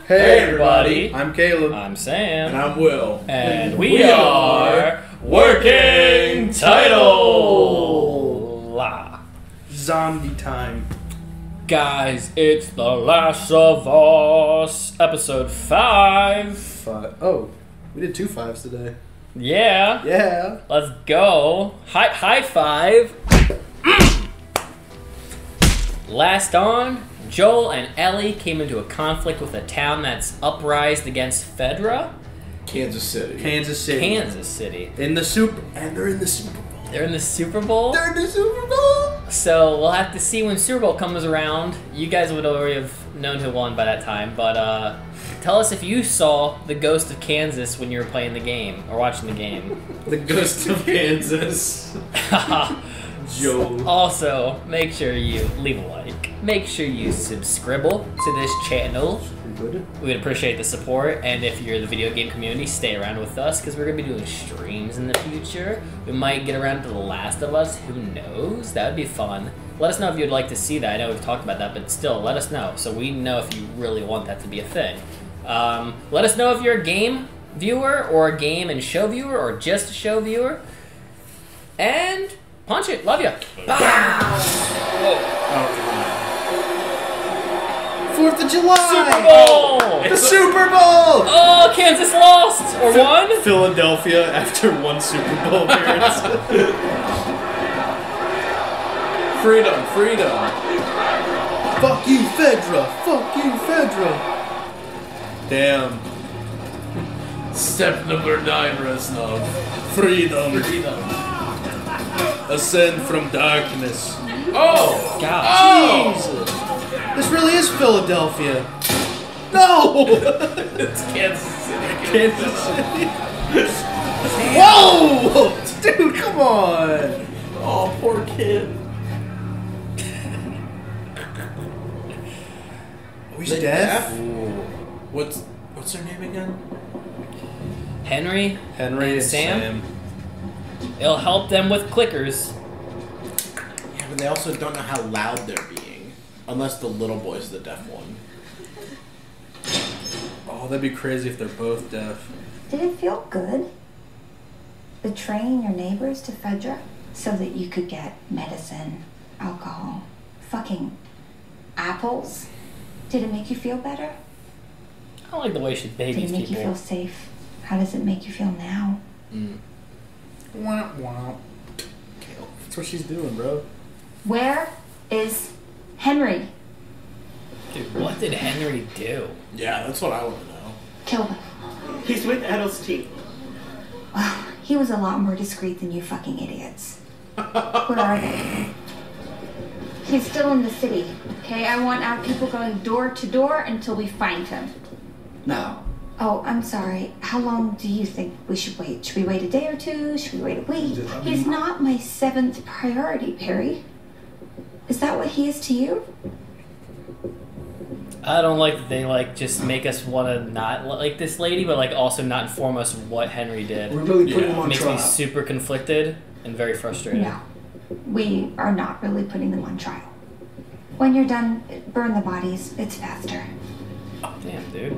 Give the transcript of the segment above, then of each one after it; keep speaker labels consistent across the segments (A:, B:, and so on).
A: Hey everybody,
B: I'm Caleb.
A: I'm Sam.
B: And I'm Will.
A: And we are Working Title!
B: Zombie time.
A: Guys, it's The Last of Us, episode 5.
B: Oh, we did 2 5s today.
A: Yeah.
B: Yeah.
A: Let's go. High five. Last on, Joel and Ellie came into a conflict with a town that's uprised against Fedra.
B: Kansas City.
A: In the Super
B: And they're in the Super Bowl.
A: They're in the Super Bowl.
B: They're in the Super Bowl.
A: So we'll have to see when Super Bowl comes around. You guys would already have known who won by that time, but tell us if you saw the ghost of Kansas when you were playing the game or watching the game.
B: The ghost of Kansas. Joel.
A: Also, make sure you leave a like. Make sure you subscribe to this channel. We would appreciate the support, and if you're in the video game community, stay around with us because we're going to be doing streams in the future. We might get around to The Last of Us, who knows? That would be fun. Let us know if you'd like to see that. I know we've talked about that, but still, let us know so we know if you really want that to be a thing. Let us know if you're a game viewer or a game and show viewer or just a show viewer. And punch it. Love ya. Bye.
B: 4th of July!
A: Super Bowl!
B: The Super Bowl!
A: Oh, Kansas lost! Or won?
B: Philadelphia after 1 Super Bowl appearance. Freedom, freedom. Fuck you, Fedra! Fuck you, Fedra! Damn. Step number 9, Reznov. Freedom. Ascend from darkness. Oh!
A: God.
B: Oh! Jesus! This really is Philadelphia. No! It's Kansas City. Kansas City. Whoa! Dude, come on! Oh, poor kid. Oh, he's deaf? What's her name again?
A: Henry
B: And
A: Sam. It'll help them with clickers.
B: Yeah, but they also don't know how loud they're being. Unless the little boy's the deaf one. Oh, that'd be crazy if they're both deaf.
C: Did it feel good? Betraying your neighbors to Fedra so that you could get medicine, alcohol, fucking apples? Did it make you feel better?
A: I don't like the way she babies
C: Did it make
A: people.
C: you feel safe? How does it make you feel now?
B: Wah, wah. That's what she's doing, bro.
C: Where is Henry?
A: Dude, what did Henry do?
B: Yeah, that's what I want to know.
C: Kill him.
D: He's with Adolf's team.
C: Well, he was a lot more discreet than you fucking idiots. Where are they? He's still in the city, okay? I want our people going door to door until we find him.
D: No.
C: Oh, I'm sorry. How long do you think we should wait? Should we wait a day or 2? Should we wait a week? He's not my 7th priority, Perry. Is that what he is to you?
A: I don't like that they just make us want to not like this lady, but also not inform us what Henry did.
D: We're really putting him on
A: Makes
D: trial.
A: me super conflicted and very frustrated.
C: No. We are not really putting them on trial. When you're done, burn the bodies. It's faster.
A: Damn, dude.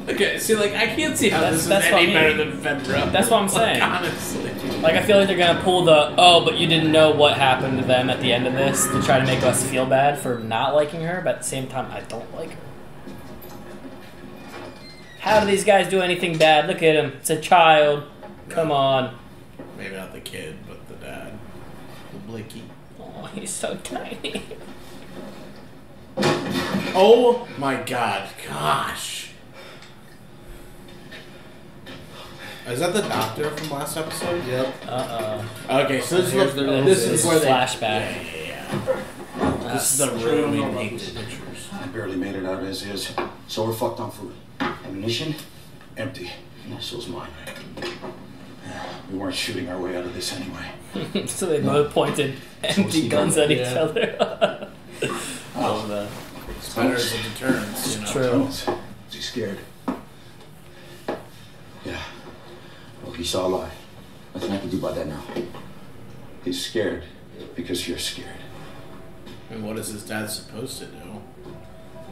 B: Okay, see, I can't see how
A: That's
B: this is
A: what I
B: any
A: mean.
B: better than Fedra.
A: That's what I'm saying.
B: Honestly.
A: I feel like they're gonna pull the but you didn't know what happened to them at the end of this to try to make us feel bad for not liking her, but at the same time, I don't like her. How do these guys do anything bad? Look at him. It's a child. Come on.
B: Maybe not the kid, but the dad. The Blicky.
A: Oh, he's so tiny.
B: Oh my god. Gosh. Is that the doctor from last episode? Yep. Okay, so this is where they...
A: flashback.
B: Yeah. This is the room we painted pictures.
E: I barely made it out as is, so we're fucked on food. Ammunition, empty. And so's mine. We weren't shooting our way out of this anyway.
A: So they both pointed empty guns at each other.
B: Oh, it's better as a deterrence, you know.
A: True.
E: Is he scared? Yeah. Well, he's all alive. Nothing I can do about that now. He's scared because you're scared.
B: And what is his dad supposed to do?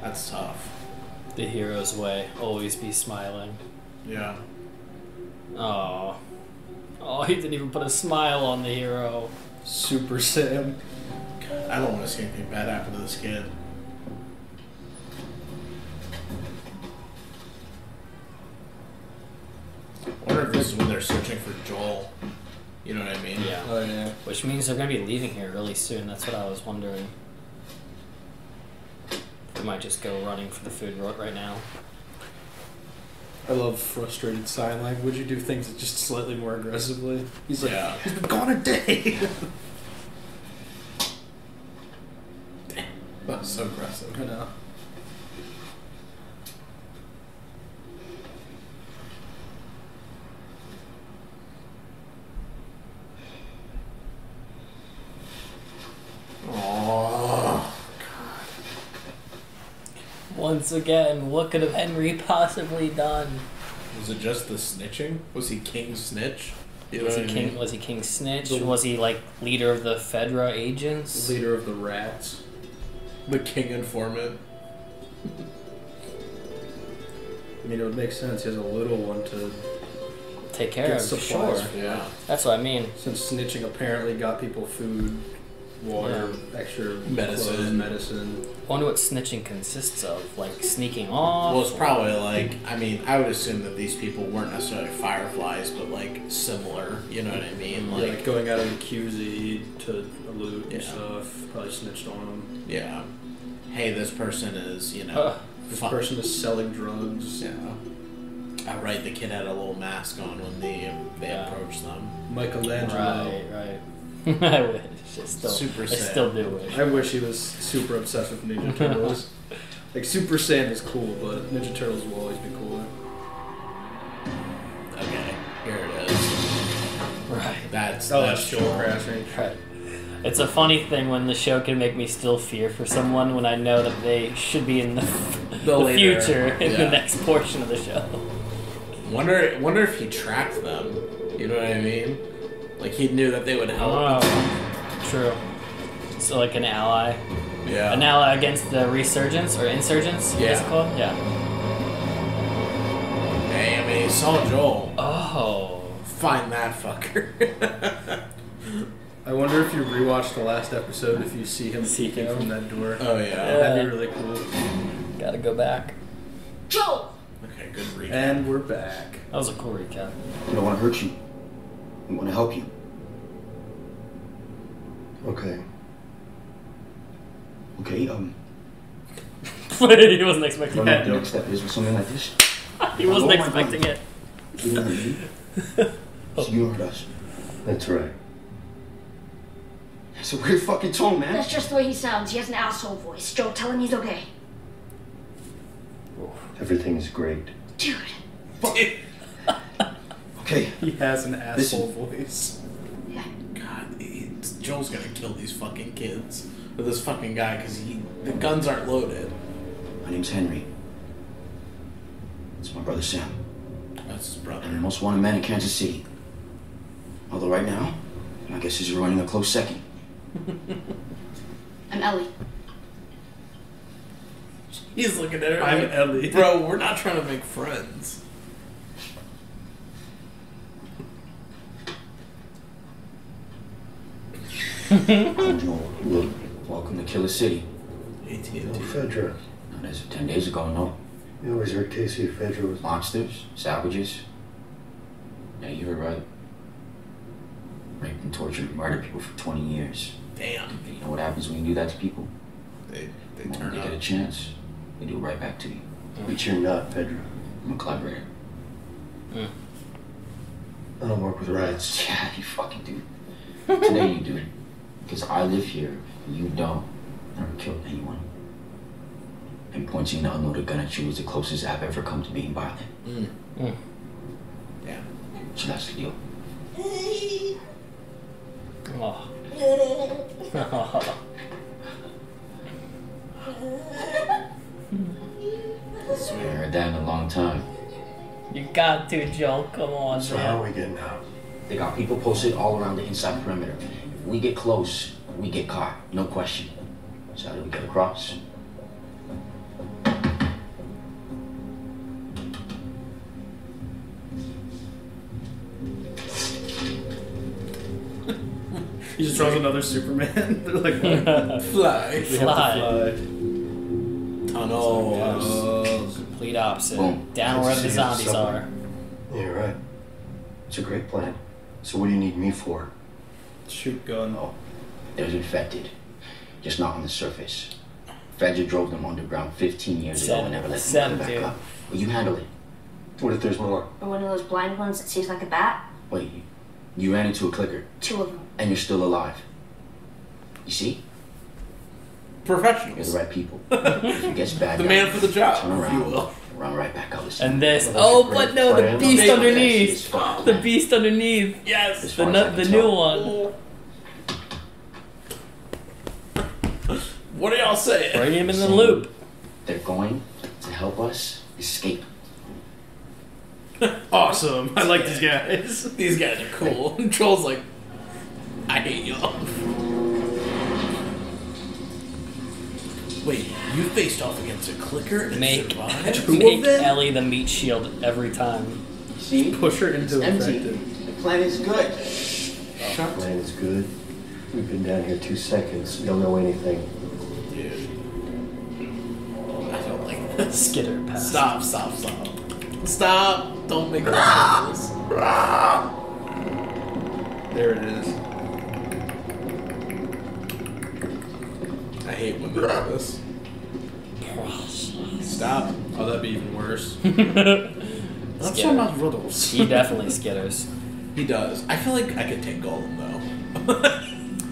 B: That's tough.
A: The hero's way. Always be smiling.
B: Yeah.
A: Oh. Oh, he didn't even put a smile on the hero.
B: Super Sam. God, I don't want to see anything bad happen to this kid. I wonder if this is when they're searching for Joel. You know what I mean?
A: Yeah.
B: Oh, yeah.
A: Which means they're going to be leaving here really soon. That's what I was wondering. We might just go running for the food right now.
B: I love frustrated sign language. You do things just slightly more aggressively. He's like, he's been gone a day. That's so aggressive. I know. Oh.
A: Once again, what could have Henry possibly done?
B: Was it just the snitching? Was he King Snitch? You know
A: Was he
B: what I
A: King?
B: mean?
A: Was he King Snitch? Was he like leader of the Fedra agents?
B: Leader of the rats. The King Informant. I mean, it would make sense. He has a little one to
A: Take care
B: get
A: of.
B: supplies
A: Sure.
B: for.
A: Yeah. That's what I mean.
B: Since snitching apparently got people food, water, extra
F: Medicine.
B: clothes, medicine.
A: I wonder what snitching consists of. Like sneaking off.
F: Well, it's probably like, I mean, I would assume that these people weren't necessarily fireflies, but like similar, you know what I mean?
B: Like
F: Like,
B: going out of the QZ to loot and
F: Yeah.
B: stuff. Probably snitched on them.
F: yeah. Hey, this person is, you know,
B: This
F: fu-
B: person is selling drugs.
F: Yeah. Oh, right, the kid had a little mask on when they
A: Yeah.
F: approached them.
B: Michelangelo.
A: Right. I wish.
F: Super
A: I
F: sad.
A: still do wish.
B: I wish he was super obsessed with Ninja Turtles. Like, Super Saiyan is cool, but Ninja Turtles will always be cooler.
F: Okay, here it is.
A: Right.
F: That's
B: Joel crashing.
A: Right. It's a funny thing when the show can make me still fear for someone when I know that they should be in the
F: later.
A: future in the
F: Yeah.
A: next portion of the show.
F: Wonder if he tracked them. You know what I mean? Like he knew that they would help.
A: Oh, true. So like an ally.
F: Yeah.
A: An ally against the resurgence or insurgents?
F: Yeah.
A: What's it called? Yeah.
F: Hey, I mean, he saw Joel.
A: Oh.
F: Find that fucker.
B: I wonder if you rewatch the last episode, if you see him
A: See
B: peeking
A: him?
B: from that door.
F: Oh yeah.
B: That'd be really cool.
A: Gotta go back.
C: Joel!
F: Okay, good recap.
B: And we're back.
A: That was a cool recap.
E: We don't want to hurt you. We want to help you. Okay. Okay,
A: he wasn't
E: I
A: expecting
E: don't know what
A: that.
E: the next step is with something like this.
A: He wasn't
E: Oh my
A: expecting
E: God.
A: it.
E: You know what I mean? So you heard us.
G: That's right.
E: It's a weird fucking tone, man.
C: That's just the way he sounds. He has an asshole voice. Joel, tell him he's okay.
G: Everything's great.
C: Dude.
E: Okay.
B: He has an asshole voice.
F: God, Joel's gonna kill these fucking kids with this fucking guy because the guns aren't loaded.
E: My name's Henry. It's my brother Sam.
F: That's his brother.
E: I'm the most wanted man in Kansas City. Although right now, my guess is you're running a close second.
C: I'm Ellie.
F: He's looking at her.
B: I'm
F: like,
B: Ellie.
F: Bro, we're not trying to make friends.
E: I'm Joel. Look, welcome to Killer City.
F: AT&T.
G: No, Fedra.
E: Not as of 10 days ago, no.
G: You always heard Casey Fedra was...
E: Monsters, savages. Yeah, you heard right. Raped and tortured and murdered people for 20 years.
F: Damn.
E: And you know what happens when you do that to people?
F: They
E: When
F: turn
E: they
F: up.
E: get a chance, they do it right back to you.
G: But you're not Fedra.
E: I'm a collaborator.
G: I don't work with rats.
E: Yeah, you fucking do. Today you do. Because I live here and you don't. Never killed anyone. And pointing an unloaded gun at you is the closest I've ever come to being violent.
F: Yeah.
E: So that's the deal.
A: Oh.
E: I haven't heard that in a long time.
A: You got to, Joel. Come on,
G: So how are we getting out?
E: They got people posted all around the inside perimeter. If we get close, we get caught. No question. So how do we get across?
B: He just draws another Superman. They're like, what?
F: Fly.
B: They have to fly.
F: Tunnels.
A: Complete opposite.
E: Boom.
A: Down wherever the zombies are.
G: Yeah, you're right. It's a great plan. So what do you need me for?
B: Shoot gun.
E: Oh, there's infected. Just not on the surface. Fedra drove them underground 15 years ago and never let them come back up. Well, you handle it.
G: What if there's more?
C: Or one of those blind ones that sees like a bat?
E: Wait, you ran into a clicker.
C: 2 of them.
E: And you're still alive. You see? You're
F: Professionals.
E: the right people. If it gets bad,
F: The man for the job,
E: turn
F: if you
E: around,
F: will.
E: run right back out.
A: And this. Oh, but no, the beast
E: They-
A: underneath.
E: Yes.
A: The beast underneath.
F: Yes.
E: As
A: The
E: far as I
A: the
E: can
A: new
E: tell.
A: one.
F: What do y'all say?
A: Bring him in the loop.
E: They're going to help us escape.
B: Awesome. I like these guys.
F: These guys are cool. And Troll's like, I hate y'all. Wait, you faced off against a clicker and
A: Make
F: survived?
A: make Ellie the meat shield every time.
E: See?
B: Push her into
E: Empty.
B: infected.
E: The plan is good.
G: Our plan is good. We've been down here 2 seconds. You don't know anything.
F: Dude. I don't like this.
A: Skitter pass.
F: Stop. Stop. Don't make that noise.
B: There it is.
F: I hate when they do this. Stop.
B: Oh, that'd be even worse.
F: I'm
A: Skitter.
F: talking about riddles.
A: He definitely skitters.
F: He does. I feel like I could take Golem though.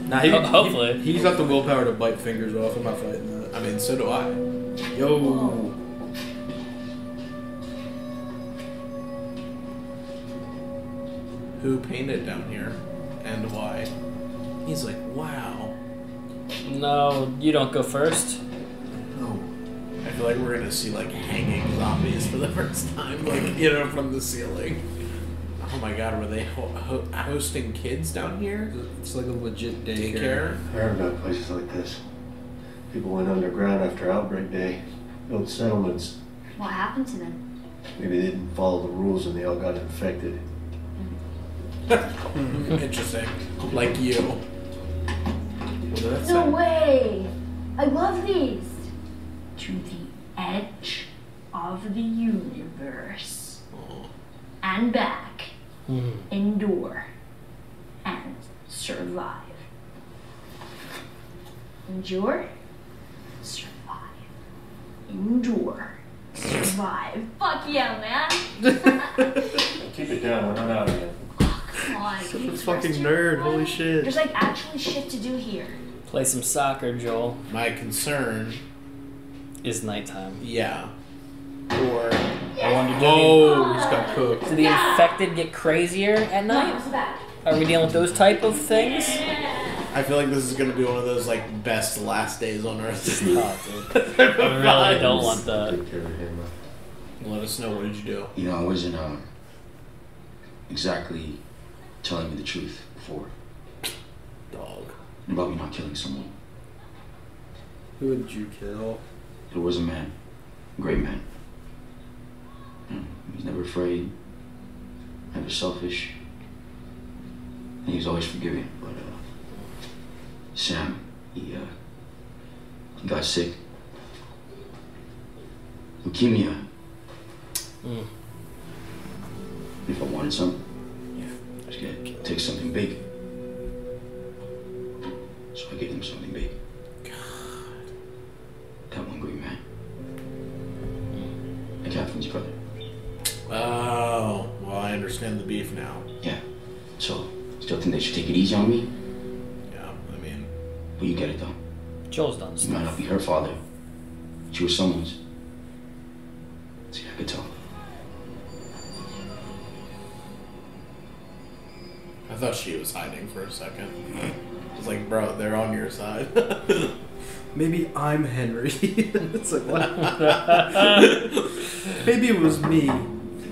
B: Nah,
A: Hopefully.
B: He's got the willpower to bite fingers off. I'm not fighting that.
F: I mean, so do I.
B: Yo.
F: Who painted down here and why? He's like, wow.
A: No, you don't go first.
F: No. I feel like we're gonna see like hanging zombies for the first time, like from the ceiling. Oh my god, were they hosting kids down here?
B: It's like a legit daycare.
F: Daycare?
G: I heard about places like this. People went underground after outbreak day, built settlements.
C: What happened to them?
G: Maybe they didn't follow the rules and they all got infected.
F: Interesting. Like you. What did that say?
C: No way! I love these! To the edge of the universe.
F: Oh.
C: And back. Endure. And survive. Endure. Survive. Endure. Survive. Fuck yeah, man!
G: Keep it down, we're not out yet.
C: Come on.
B: Such
C: can
B: a
C: you
B: fucking
C: trust your
B: nerd,
C: boy?
B: holy shit.
C: There's like actually shit to do here.
A: Play some soccer, Joel.
F: My concern,
A: Is nighttime.
F: yeah. Or
A: I wonder,
B: Oh, he's got cooked.
A: do the infected get crazier at night? Are we dealing with those type of things?
F: I feel like this is gonna be one of those like best last days on Earth.
A: Oh, dude. I really don't want that.
G: Take care of him.
F: Let us know, what did you do?
E: You know, I wasn't exactly telling you the truth before
F: Dog.
E: about me not killing someone.
B: Who would you kill?
E: There was a man, a great man. He's never afraid, never selfish, and he was always forgiving. But Sam, he got sick, leukemia. If I wanted some, I was gonna take something big. So I gave him something big. That one great man. And Catherine's brother.
F: Oh, well, I understand the beef now.
E: Yeah. So, still think they should take it easy on me?
F: Yeah, I mean,
E: But you get it though.
A: Joel's done
E: You might
A: stuff.
E: not be her father. But you were someone's. See, I could tell.
F: I thought she was hiding for a second. I was like, bro, they're on your side.
B: Maybe I'm Henry. It's like, what? Maybe it was me.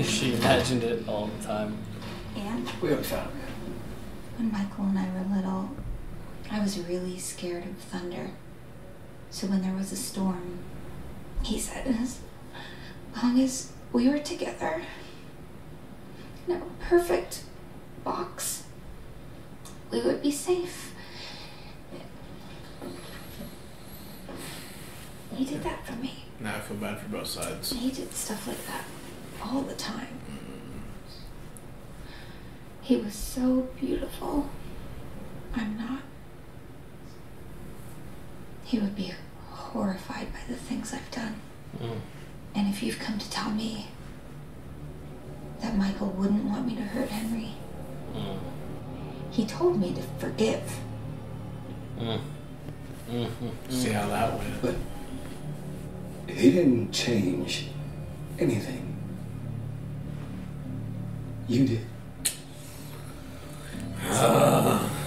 A: She imagined it all the time.
C: And
G: We haven't found him yet.
C: when Michael and I were little, I was really scared of thunder. So when there was a storm, he said, as long as we were together in a perfect box, we would be safe. He did that for me.
F: Now I feel bad for both sides.
C: He did stuff like that all the time. He was so beautiful. I'm not. He would be horrified by the things I've done. And if you've come to tell me that Michael wouldn't want me to hurt Henry, he told me to forgive.
F: See how that went.
G: But he didn't change anything. You did.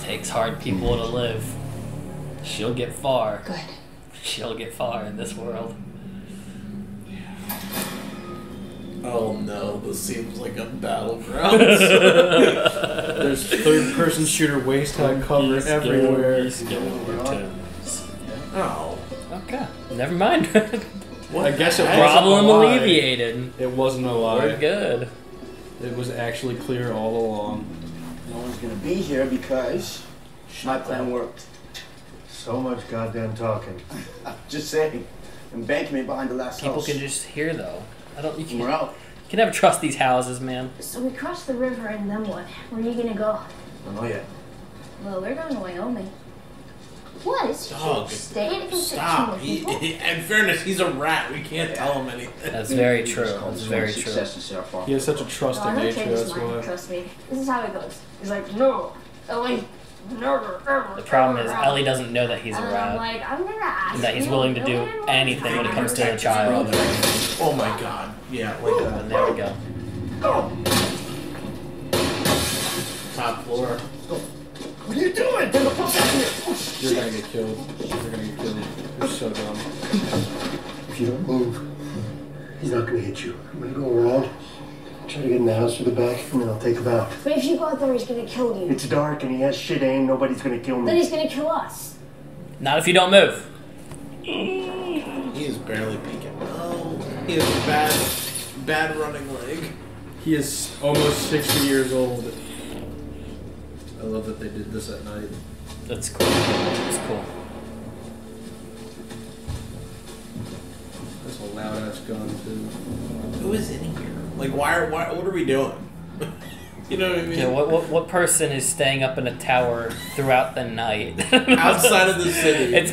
A: Takes hard people to live. She'll get far.
C: Good.
A: She'll get far in this world.
F: Oh no, this seems like a battleground. There's third-person shooter waist-high cover everywhere. Oh.
A: Okay. Never mind.
F: I guess it
A: Problem
F: wasn't a lie.
A: alleviated.
F: It wasn't a lie.
A: We're good.
F: It was actually clear all along.
E: No one's gonna be here because my plan worked.
G: So much goddamn talking.
E: Just saying. Embankment behind the last
A: People
E: house.
A: can just hear though. You
E: We're out.
A: can never trust these houses, man.
H: So we crossed the river and then what? Where are you gonna go?
E: I don't know yet.
H: Well, we're going to Wyoming. What? Is
F: Dog.
H: staying in
F: Stop. In fairness, he's a rat. We can't tell him anything.
A: That's very true. That's very true.
F: He has such a trusting
H: I'm not
F: nature,
H: changing
F: that's
H: mine,
F: why.
H: trust me. This is how it goes. He's like, no, Ellie, never, ever.
A: The problem is Ellie doesn't know that he's a
H: And I'm
A: rat.
H: like, I'm gonna ask
A: And that he's
H: you
A: willing to
H: a
A: do
H: million more
A: anything when it comes to a
H: times.
A: child.
F: Oh my god. Yeah, like
A: And there we go.
F: top floor.
E: What are you doing? Get the fuck out here!
F: You're gonna get killed. You're gonna get killed. You're so dumb.
G: If you don't move, he's not gonna hit you. I'm gonna go around, try to get in the house through the back, and then I'll take him out.
H: But if you go out there, he's gonna kill you.
G: It's dark and he has shit aim. Nobody's gonna kill
H: Then
G: me.
H: he's gonna kill us.
A: Not if you don't move.
F: He is barely peeking. Oh, he has a bad running leg. He is almost 60 years old. I love that they did this at night.
A: That's cool. That's cool.
F: That's a loud ass gun too. Who is in here? Like, why? What are we doing? You know what I mean?
A: Yeah, what person is staying up in a tower throughout the night?
F: Outside of the city.
A: It's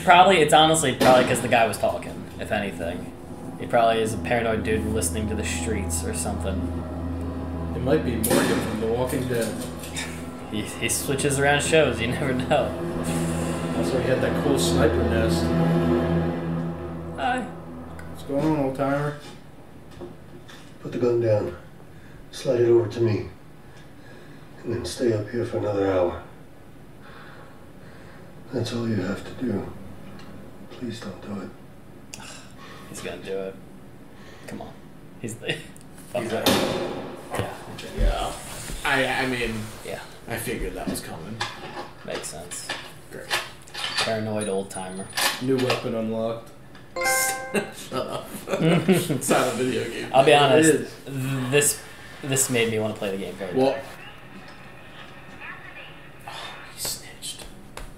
A: honestly probably because the guy was talking, if anything. He probably is a paranoid dude listening to the streets or something.
F: It might be Morgan from The Walking Dead.
A: He switches around shows, you never know.
F: Also, he had that cool sniper nest.
A: Hi.
F: What's going on, old timer?
G: Put the gun down. Slide it over to me. And then stay up here for another hour. That's all you have to do. Please don't do it.
A: He's gonna do it. Come on. He's the...
F: He's
A: Okay.
F: like,
A: Yeah.
F: I mean,
A: Yeah.
F: I figured that was coming.
A: Makes sense.
F: Great.
A: Paranoid old timer.
F: New weapon unlocked. Shut up. It's not a video game.
A: I'll be
F: It
A: honest.
F: is.
A: This made me want to play the game very
F: Well,
A: bad.
F: he snitched.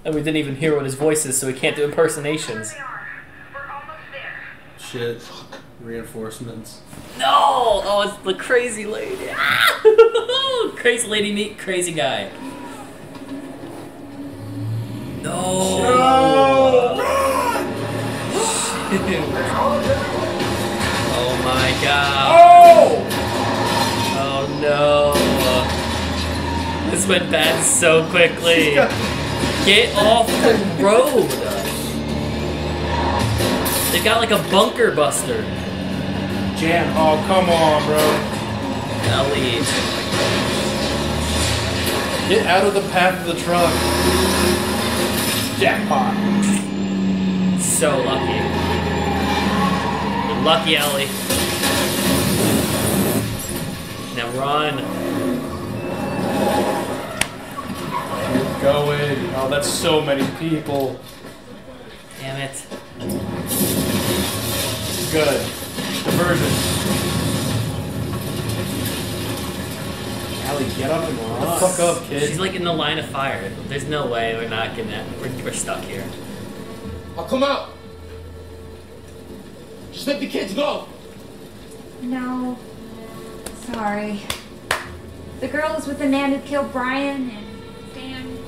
A: And we didn't even hear what his voice is, so we can't do impersonations.
F: Shit. Reinforcements.
A: No! Oh, it's the crazy lady. Ah! Crazy lady meet crazy guy. No! Oh my god. Oh no. This went bad so quickly. Get off the road. They got like a bunker buster.
F: Jam. Oh, come on, bro.
A: Ellie.
F: Get out of the path of the truck. Jackpot.
A: So lucky. You're lucky, Ellie. Now run.
F: Keep going. Oh, that's so many people.
A: Damn it.
F: Good. Diversion. Allie, get up and run. The fuck up, kid.
A: She's like in the line of fire. There's no way we're not gonna. We're stuck here.
E: I'll come out. Just let the kids go.
C: No. Sorry. The girl is with the man who killed Brian and Dan.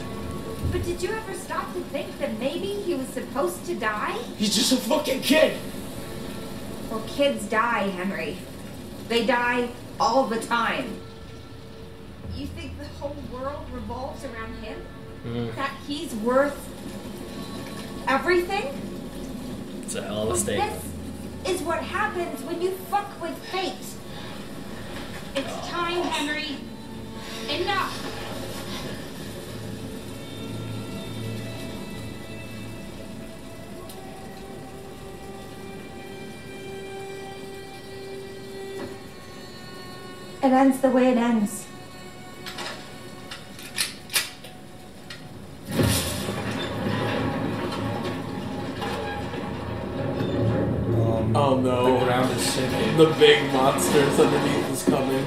C: But did you ever stop to think that maybe he was supposed to die?
E: He's just a fucking kid.
C: Well, kids die, Henry. They die all the time. You think the whole world revolves around him? That he's worth everything?
A: It's a hell of a statement.
C: This is what happens when you fuck with fate. It's time, Henry. Enough. It ends the way it ends.
F: Oh no.
B: The ground is sinking.
F: The big monsters underneath is coming.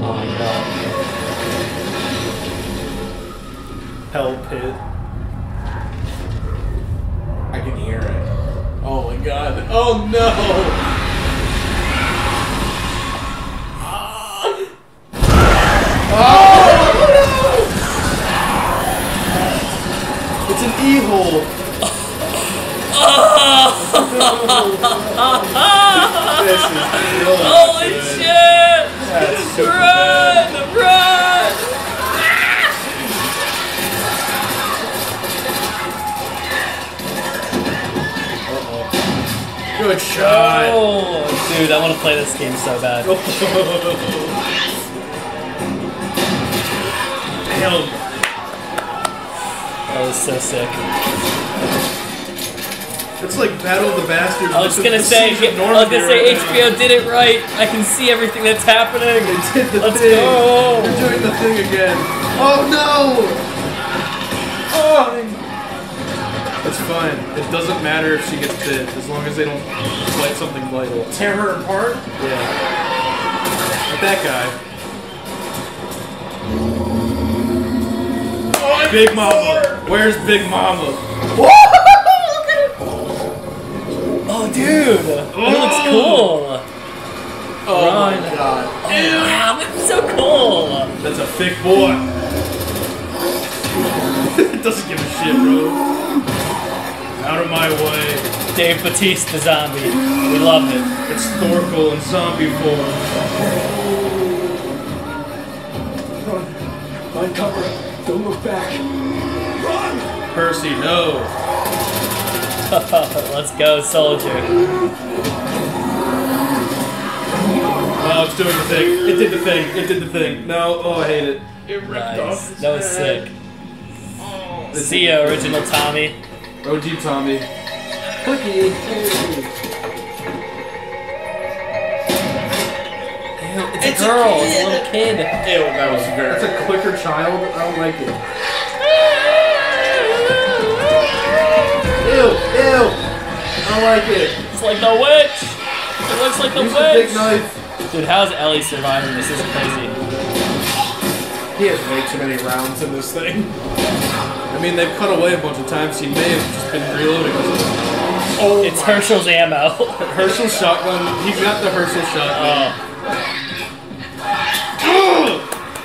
B: Oh my god. Hell pit.
F: I can hear it. Oh my god. Oh no!
B: It's an e-hole. This is really
A: Holy
B: good.
A: shit!
B: That's super
A: Run!
B: bad.
A: Run!
B: Good shot.
A: Oh, dude, I want to play this game so bad.
B: Damn.
A: That was so sick.
B: It's like Battle of the Bastards.
A: I was
B: versus
A: gonna
B: the
A: say,
B: Siege of Normandy right now.
A: HBO did it right. I can see everything that's happening.
B: They did the
A: Let's
B: thing.
A: go.
B: They're doing the thing again. Oh no! Oh! It's fine. It doesn't matter if she gets bit, as long as they don't fight something vital.
F: Tear her apart?
B: Yeah. Like that guy.
F: Oh,
B: Big Mama. Where's Big Mama?
A: Oh, dude, that looks cool.
F: Oh
A: Run.
F: my god.
A: Wow, that's so cool.
B: That's a thick boy. It doesn't give a shit, bro. Out of my way.
A: Dave Bautista zombie. We love it.
B: It's Thorkel in zombie form.
E: Find cover. Don't look back. Run!
B: Percy, no.
A: Let's go, soldier.
B: Oh, it's doing the thing. It did the thing. It did the thing. No. Oh, I hate it. It ripped
A: Nice.
B: off his
A: That was
B: head.
A: sick. See ya, original Tommy.
B: OG Tommy. Clicky.
A: Ew, it's a girl. It's a little kid.
F: Ew, that was very...
B: That's a clicker child. I don't like it. Ew. Ew. I don't like it.
A: It's like the witch. It looks like the
B: Use the
A: witch.
B: big knife.
A: Dude, how's Ellie surviving? This is crazy.
F: He has way too many rounds in this thing.
B: I mean, they've cut away a bunch of times. He may have just been reloading.
A: Oh, it's Herschel's ammo.
B: Herschel shotgun. He's got the Herschel shotgun.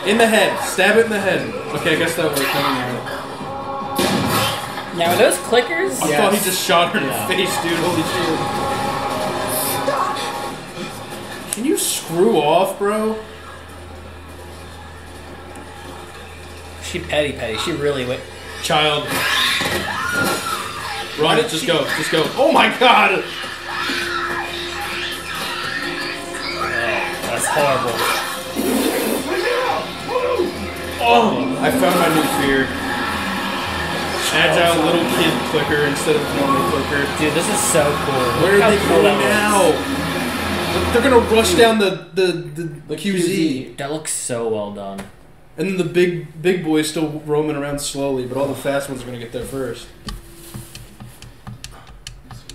B: In the head. Stab it in the head. Okay, I guess that worked. Never mind.
A: Now, are those clickers?
B: I thought he just shot her in the face, dude. Holy shit. Can you screw off, bro?
A: She petty. She really went.
B: Child. Run it. Just go. Just go. Oh my god!
A: That's horrible.
B: Oh! I found my new fear. Agile little kid clicker instead of normal clicker.
A: Dude, this is so cool.
B: Where
A: Look
B: are they
A: how cool
B: going
A: that
B: now? They're gonna rush down the QZ.
A: looks. That looks so well done.
B: And then the big boy's still roaming around slowly, but all the fast ones are gonna get there first.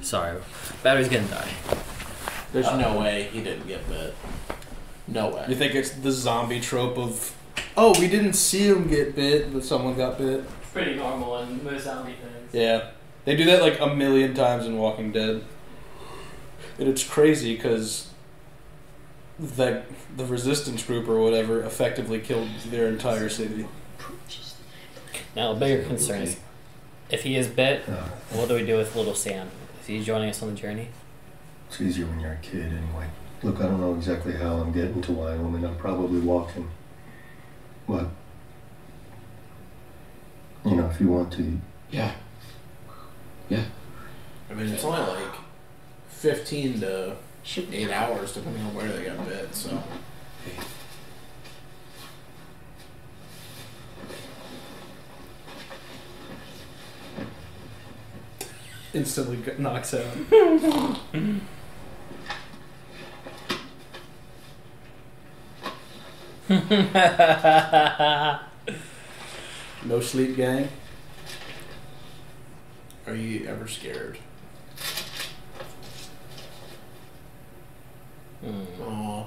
A: Sorry. Battery's gonna die.
F: There's no way he didn't get bit. No way.
B: You think it's the zombie trope of, oh, we didn't see him get bit, but someone got bit?
A: pretty normal in most zombie things.
B: Yeah. They do that like a million times in Walking Dead. And it's crazy because the resistance group or whatever effectively killed their entire city.
A: Now, a bigger concern is, if he is bit, what do we do with little Sam? Is he joining us on the journey?
G: It's easier when you're a kid anyway. Look, I don't know exactly how I'm getting to Wyoming. I'm probably walking. But, you know, if you want to.
E: Yeah. Yeah.
F: I mean, it's only like 15 to 8 hours, depending on where they got bit, so.
B: Instantly knocks out. No sleep, gang.
F: Are you ever scared? Aw.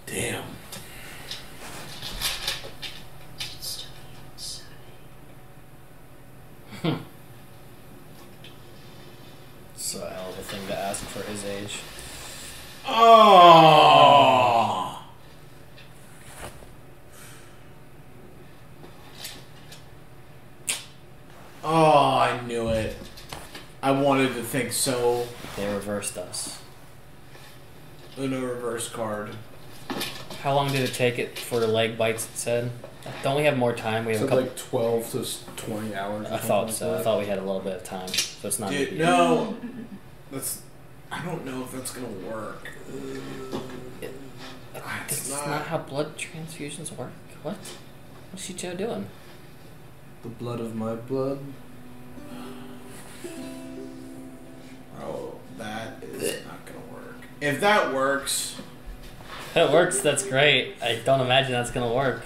F: Damn.
A: So a hell of a thing to ask for his age.
F: Oh. Oh, I knew it. I wanted to think so.
A: They reversed us.
F: Uno reverse card.
A: How long did it take it for the leg bites, it said? Don't we have more time? We have
B: So
A: a couple...
B: like 12 to 20 hours.
A: I thought so. I thought we had a little bit of time. So it's not...
F: Dude, no. That's... I don't know if that's gonna work.
A: That's not how blood transfusions work. What? What's she doing?
B: The blood of my blood.
F: Oh, that is not gonna work. If that works...
A: If it works, that's great. I don't imagine that's gonna work.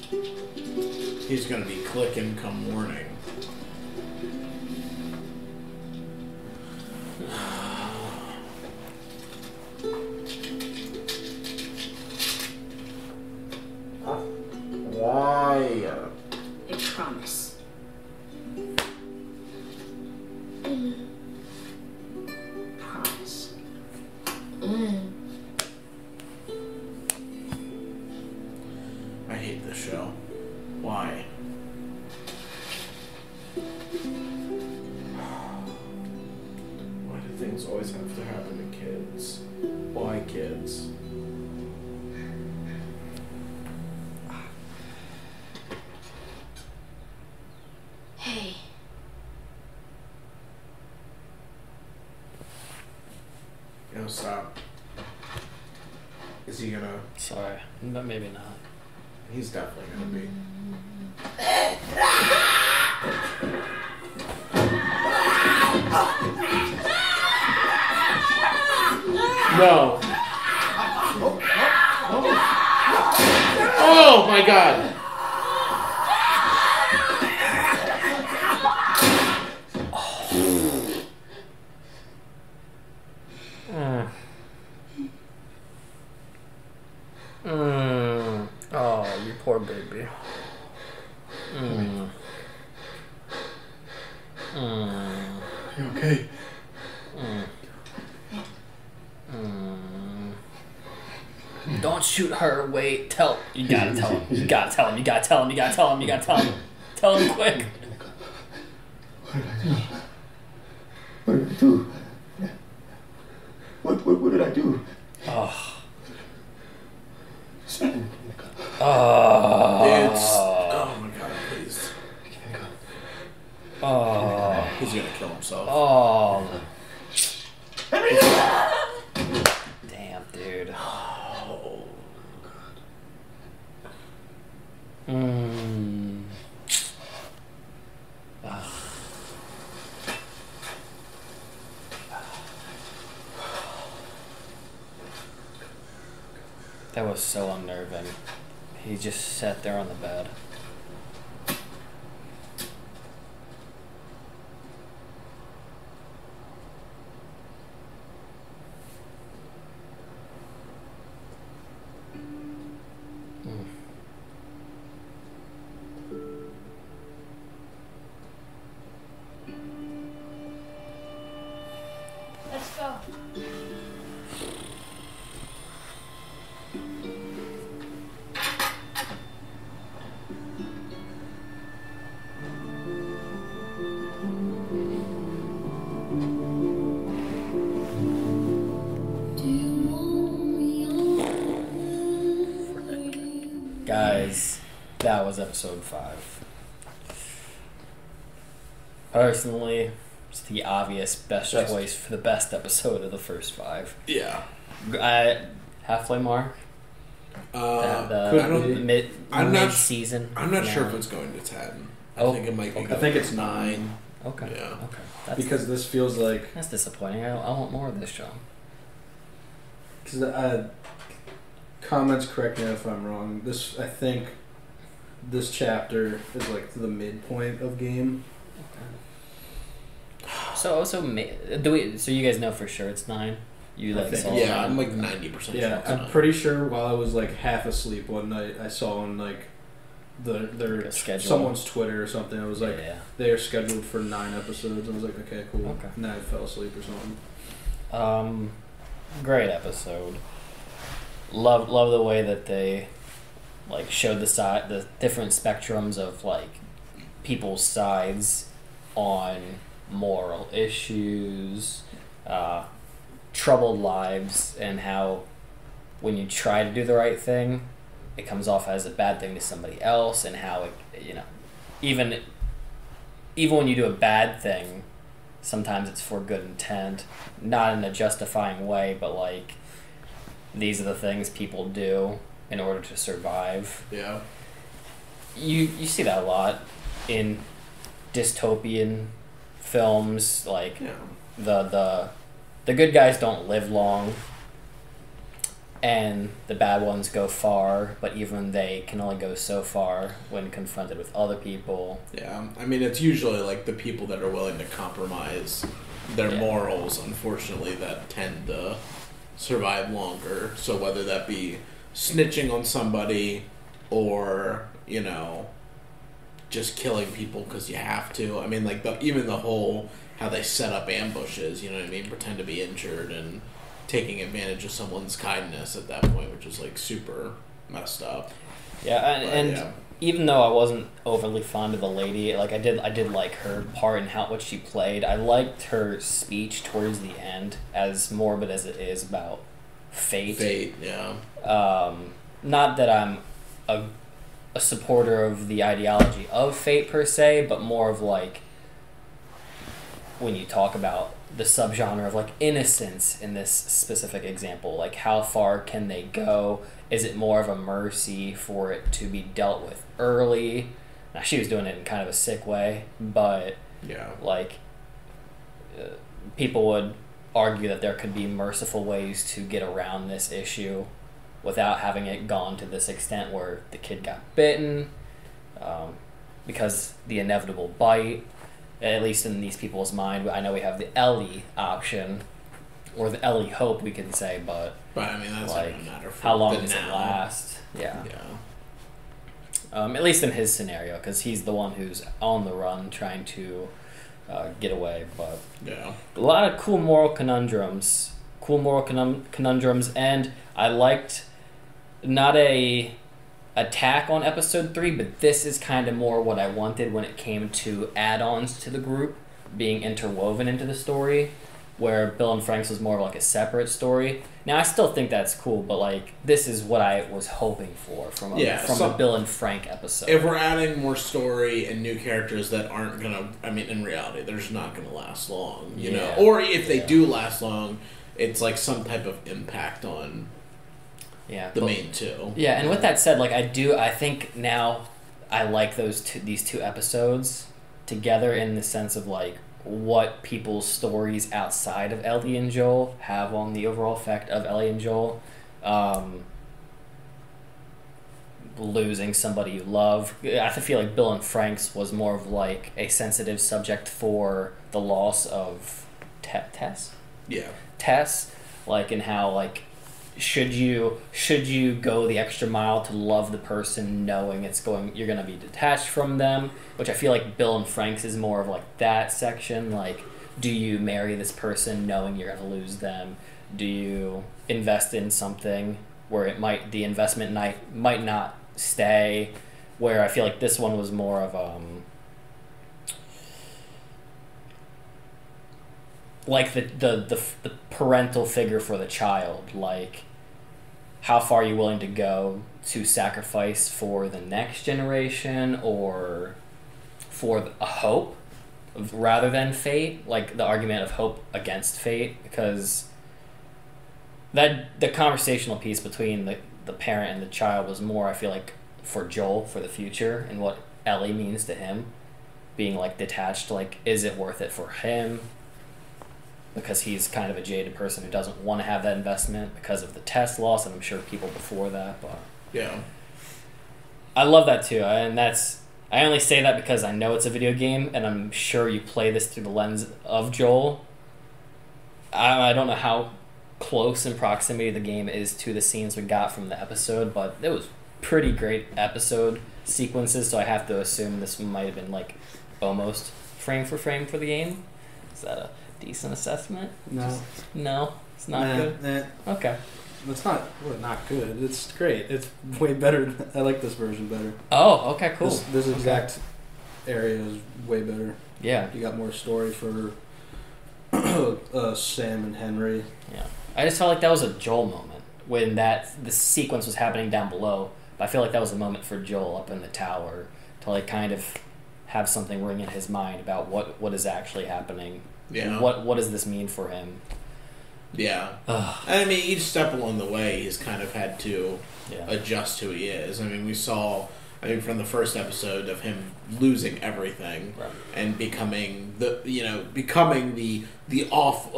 F: He's gonna be clicking come morning. Why?
H: I promise. Promise.
F: I hate this show. Why? Why do things always have to happen to kids? Why kids?
H: Hey.
F: No, stop. Is he gonna...
A: Sorry, but maybe not.
F: He's definitely gonna be. No. Oh my god.
A: Oh, you poor baby.
G: You okay?
A: Don't shoot her. Wait. Tell. You gotta tell him. You gotta tell him. You gotta tell him. You gotta tell him. You gotta tell him. Tell him quick.
G: What did I do? What did I do?
A: Oh.
G: Son.
A: Oh.
F: Oh my god, please.
A: Oh.
F: He's gonna kill himself.
A: Oh. Damn, dude.
F: Oh.
A: That was so unnerving. He just sat there on the bed.
H: Go.
A: Guys, that was episode 5. Personally, it's the obvious best choice for the best episode of the first 5.
F: Yeah.
A: Halfway mark.
F: I'm not
A: season.
F: I'm not sure if it's going to 10. I think it might be.
B: I think it's 9.
A: Okay.
F: Yeah.
A: Okay.
B: Because this feels like.
A: That's disappointing. I want more of this show.
B: Because comments, correct me if I'm wrong. I think this chapter is like the midpoint of game.
A: So you guys know for sure it's 9?
F: Yeah, I'm like 90%
B: Yeah,
F: sure.
B: I'm pretty sure while I was like half asleep one night, I saw on like their
A: schedule.
B: Someone's Twitter or something. It was like they are scheduled for 9 episodes. I was like, okay, cool.
A: Okay.
B: And then I fell asleep or something.
A: Great episode. Love the way that they like showed the different spectrums of like people's sides on moral issues, troubled lives, and how when you try to do the right thing, it comes off as a bad thing to somebody else, and how it, even when you do a bad thing, sometimes it's for good intent, not in a justifying way, but like these are the things people do in order to survive.
F: Yeah.
A: You see that a lot in dystopian films, like the good guys don't live long and the bad ones go far, but even they can only go so far when confronted with other people.
F: Yeah, I mean, it's usually like the people that are willing to compromise their morals, unfortunately, that tend to survive longer. So whether that be snitching on somebody or, just killing people because you have to. I mean, like, even the whole, how they set up ambushes, you know what I mean? Pretend to be injured and taking advantage of someone's kindness at that point, which is, like, super messed up.
A: Yeah, and
F: yeah.
A: Even though I wasn't overly fond of the lady, like, I did like her part and what she played. I liked her speech towards the end, as morbid as it is about fate.
F: Fate, yeah.
A: Not that I'm a supporter of the ideology of fate per se, but more of like when you talk about the subgenre of like innocence in this specific example, like how far can they go? Is it more of a mercy for it to be dealt with early? Now she was doing it in kind of a sick way, but like people would argue that there could be merciful ways to get around this issue without having it gone to this extent where the kid got bitten, because the inevitable bite, at least in these people's mind. I know we have the Ellie option, or the Ellie hope, we can say, but
F: I mean, that's
A: like,
F: not a matter for
A: how long
F: the
A: does
F: now.
A: it last? Yeah.
F: Yeah.
A: At least in his scenario, because he's the one who's on the run trying to get away. But a lot of cool moral conundrums, and I liked not a attack on episode 3, but this is kind of more what I wanted when it came to add-ons to the group being interwoven into the story, where Bill and Frank's was more of like a separate story. Now I still think that's cool, but like this is what I was hoping for from a Bill and Frank episode.
F: If we're adding more story and new characters that aren't gonna, I mean, in reality, they're just not gonna last long, you know. Or if they do last long, it's like some type of impact on the main two.
A: Yeah, and with that said, like I think now I like these two episodes together in the sense of like what people's stories outside of Ellie and Joel have on the overall effect of Ellie and Joel. Losing somebody you love. I feel like Bill and Frank's was more of like a sensitive subject for the loss of Tess.
F: Yeah.
A: Tess, like, in how like should you go the extra mile to love the person knowing you're gonna be detached from them, which I feel like Bill and Frank's is more of like that section, like do you marry this person knowing you're going to lose them? Do you invest in something where the investment might not stay? Where I feel like this one was more of like the parental figure for the child, like how far are you willing to go to sacrifice for the next generation or for a hope rather than fate, like the argument of hope against fate, because that the conversational piece between the parent and the child was more, I feel like, for Joel, for the future, and what Ellie means to him, being like detached, like is it worth it for him, because he's kind of a jaded person who doesn't want to have that investment because of the test loss, and I'm sure people before that, but
F: Yeah.
A: I love that too, and I only say that because I know it's a video game, and I'm sure you play this through the lens of Joel. I don't know how close in proximity the game is to the scenes we got from the episode, but it was pretty great episode sequences, so I have to assume this might have been like almost frame for frame for the game. Is that a decent assessment?
F: No.
A: No? It's not good? Okay.
F: It's not good. It's great. It's way better. I like this version better.
A: Oh, okay, cool.
F: This exact area is way better.
A: Yeah.
F: You got more story for Sam and Henry.
A: Yeah. I just felt like that was a Joel moment when the sequence was happening down below. But I feel like that was a moment for Joel up in the tower to like kind of have something ring in his mind about what is actually happening.
F: Yeah.
A: What does this mean for him?
F: Yeah.
A: Ugh.
F: And I mean, each step along the way, he's kind of had to
A: Yeah.
F: adjust who he is. I mean, we saw, from the first episode of him losing everything
A: Right.
F: and becoming the off,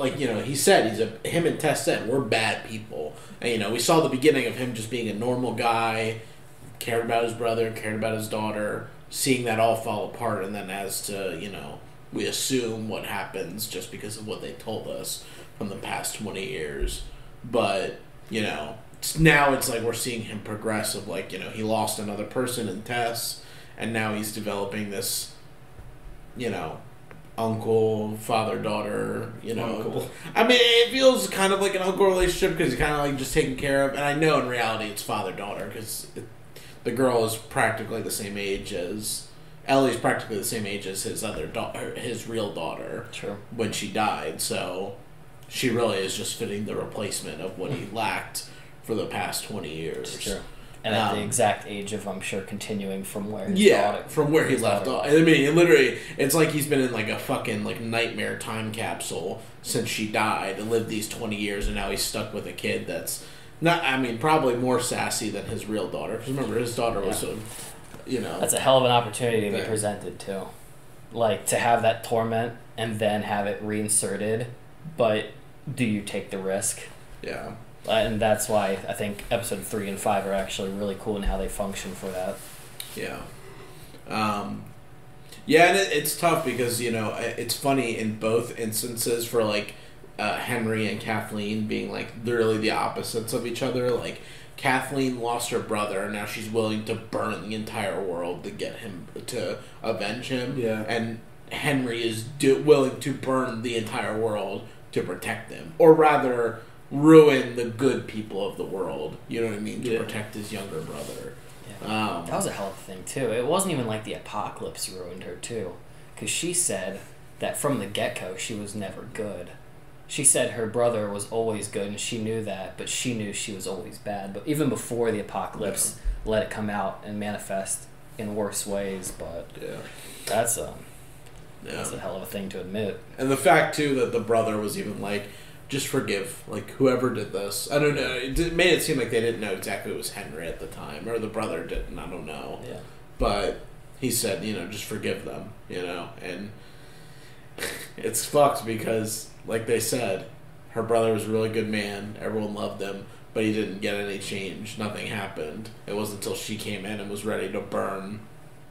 F: he said, him and Tess said, we're bad people. And, we saw the beginning of him just being a normal guy, cared about his brother, cared about his daughter, seeing that all fall apart, and then as to, we assume what happens just because of what they told us from the past 20 years. But, now it's like we're seeing him progress of he lost another person in Tess, and now he's developing this, uncle, father-daughter,
A: Uncle.
F: I mean, it feels kind of like an uncle relationship because he's kind of like just taken care of, and I know in reality it's father-daughter because the girl is practically the same age as... Ellie's practically the same age as his other daughter, his real daughter.
A: True.
F: When she died, so she really is just fitting the replacement of what he lacked for the past 20 years.
A: It's true. And at the exact age of, I'm sure, continuing from where
F: from where he left off. I mean, it's like he's been in like a fucking nightmare time capsule since she died and lived these 20 years, and now he's stuck with a kid that's not. I mean, probably more sassy than his real daughter. Because remember, his daughter was so.
A: That's a hell of an opportunity to be presented too. Like, to have that torment and then have it reinserted, but do you take the risk?
F: Yeah.
A: And that's why I think episode 3 and 5 are actually really cool in how they function for that.
F: Yeah. Yeah, and it's tough because, it's funny in both instances for, Henry and Kathleen being, literally the opposites of each other. Like, Kathleen lost her brother, and now she's willing to burn the entire world to get him, to avenge him.
B: Yeah.
F: And Henry is willing to burn the entire world to protect them. Or rather, ruin the good people of the world, you know what I mean, to protect his younger brother.
A: Yeah. That was a hell of a thing, too. It wasn't even like the apocalypse ruined her, too. Because she said that from the get-go, she was never good. She said her brother was always good, and she knew that, but she knew she was always bad. But even before the apocalypse, let it come out and manifest in worse ways. But that's a hell of a thing to admit.
F: And the fact, too, that the brother was even just forgive, whoever did this. I don't know. It made it seem like they didn't know exactly it was Henry at the time, or the brother didn't. I don't know.
A: Yeah.
F: But he said, just forgive them, and it's fucked because, like they said, her brother was a really good man. Everyone loved him, but he didn't get any change. Nothing happened. It wasn't until she came in and was ready to burn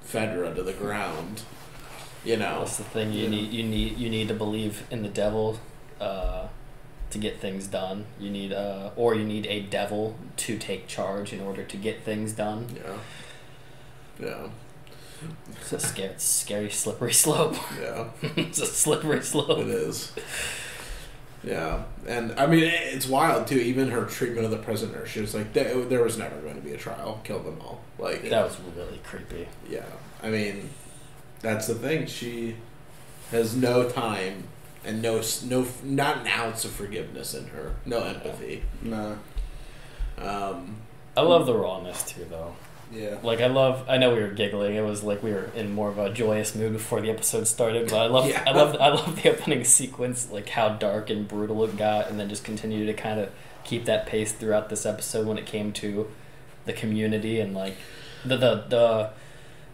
F: Fedra to the ground.
A: That's the thing. You need to believe in the devil to get things done. You need a devil to take charge in order to get things done.
F: Yeah.
A: It's a scary, slippery slope.
F: Yeah.
A: It's a slippery slope.
F: It is. Yeah, and I mean, it's wild too. Even her treatment of the prisoner, she was like, there was never going to be a trial. Kill them all. Like
A: That was really creepy.
F: Yeah, I mean, that's the thing. She has no time and not an ounce of forgiveness in her. No empathy.
B: Nah.
A: I love the rawness too, though.
F: Yeah.
A: Like I know we were giggling. It was like we were in more of a joyous mood before the episode started. But I love the opening sequence, like how dark and brutal it got, and then just continue to kind of keep that pace throughout this episode when it came to the community and like the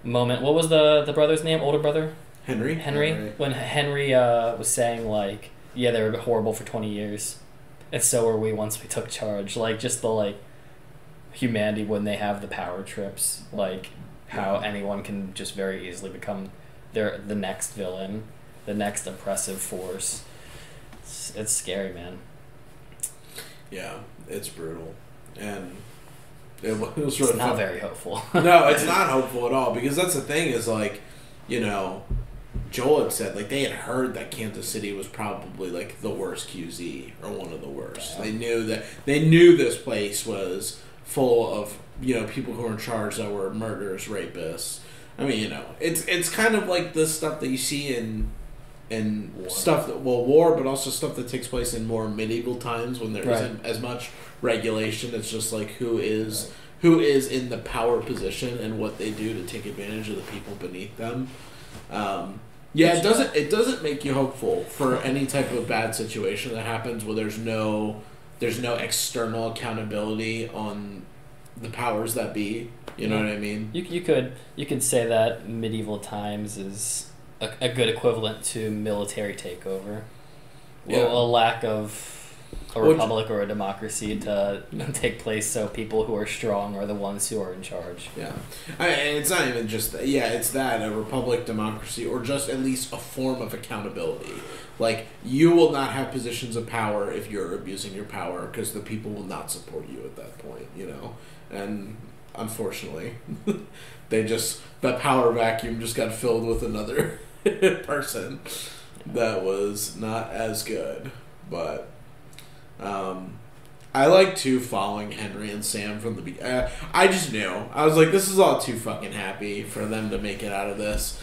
A: moment. What was the brother's name? Older brother?
F: Henry.
A: When Henry was saying like, yeah, they were horrible for 20 years, and so were we once we took charge. Like just the like humanity when they have the power trips, like how anyone can just very easily become the next villain, the next oppressive force. It's scary, man.
F: Yeah, it's brutal, and it was really
A: It's not
F: fun.
A: very hopeful.
F: No, it's not hopeful at all, because that's the thing is like, you know, Joel had said like they had heard that Kansas City was probably like the worst QZ or one of the worst.
A: Yeah.
F: They knew this place was full of, you know, people who were in charge that were murderers, rapists. I mean, you know, it's kind of like the stuff that you see in
A: war.
F: Stuff that war, but also stuff that takes place in more medieval times when there isn't as much regulation. It's just like who is in the power position and what they do to take advantage of the people beneath them. Yeah, it doesn't make you hopeful for any type of bad situation that happens where there's no external accountability on the powers that be. You know what I mean?
A: You could say that medieval times is a good equivalent to military takeover.
F: Yeah.
A: A lack of a republic or a democracy to take place, so people who are strong are the ones who are in charge.
F: Yeah, and it's not even just that. Yeah, it's that, a republic, democracy, or just at least a form of accountability. Like, you will not have positions of power if you're abusing your power, because the people will not support you at that point, you know? And unfortunately, that power vacuum just got filled with another person that was not as good. But I like too following Henry and Sam from the beginning. I just knew. I was like, this is all too fucking happy for them to make it out of this.